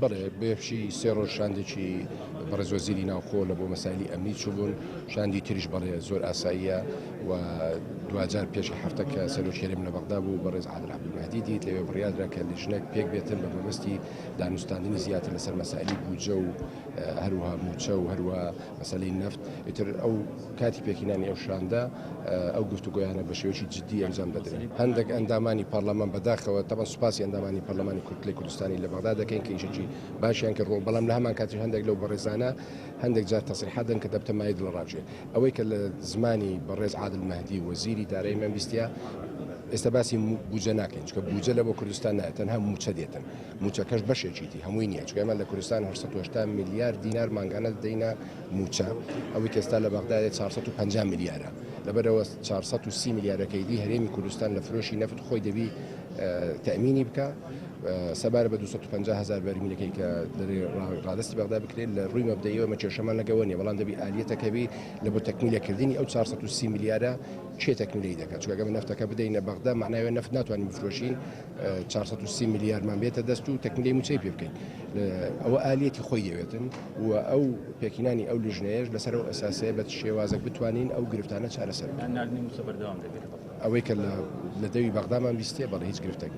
بەڵێ بێفشی سێ ڕۆژ شاندێکی بەڕێز وەزیری ناوخۆ لە بۆ مەسایلی ئەمنی چوبوون، شاندی تریش بەڵێ زۆر ئاساییە و دوجار پێشی هەفتە کە سەرۆکێرم لە بەغدا بوو بەڕێز عادل عەبدولمەهدی دیت لەوێ بڕیادرا کە لیژنەک پێک بێتن بە مەبەستی دانوستاندنی زیاتر لەسەر مەسائلی بودجە و هەروەها موچە و هەروەها مەسەلەی نەفت. ئیتر ئەو کاتی پێکینانی ئەو شاندا ئەو گفتوگۆیانە بە شێوەیەکی جددی ئەنجام دەدرێت. هەندێک ئەندامانی پارلەمان بەداخەوە تەبەن سوپاسی ئەندامانی پەرلەمانی کورتلەی کوردستانی لە بەغدا دەکەین کە ئیشێکی باشیان کرد، بەڵام لە هەمان کاتی هەندێک لەو بەڕێزانە هەندێک جار تەسریحاتن کە دەبتە مای دڵڕابژێ. ئەوەی کە لە زمانی بەڕێز عادل مەهدی وەزیری دارایی مەمبیستیە ئێستا باسی بودجە ناکەین، چکە بودجە لە بۆ کوردستان نایە، تەنها موچە دێتن. موچەکەش بەشێکیتی هەمووی نییە، چکە ئێمە لە کوردستان 880 میلیارد دینار مانگانە دەدەینە موچە، ئەوەی کە ئێستا لە بەغدا 450 میلیارە. لەبەرەوە 430 میلیارەکەیدی هەرێمی کوردستان لە فرۆشی نەفت خۆی دەبی تەمینی بکە سەبارە بە 250,000 بەرمیلەکەی کە ڕادستی بەغدا بکرێت لە ڕووی مەبدەیەوە مەچێشەمان لەگەوە نیە، بەڵام دەبی ئالیەتەکەبی لە بۆ تەکمیلەکردنی ئەو 430 میلیارە چێ تەکمیلی دەکات، چکە ئەگەر نەفتەکە بدەینە بەغدا معناوێ نەفت ناتوانین بفرۆشین، 430 میلیارمان بێتە دەست و تەکمیلی موچەی پێ بکەین. ئەوە ئالیەتی خۆی دەوێتن و ئەو پێکینانی ئەو لیژنەیەش لەسەر ئەو ئەساسەیە بە شێوازێک بتوانین ئەو گرفتانە چارەسەر بکەین. ئەوەی کە لە دەوی بەغدامان بیستێ بەڵێ هیچ گرفتێک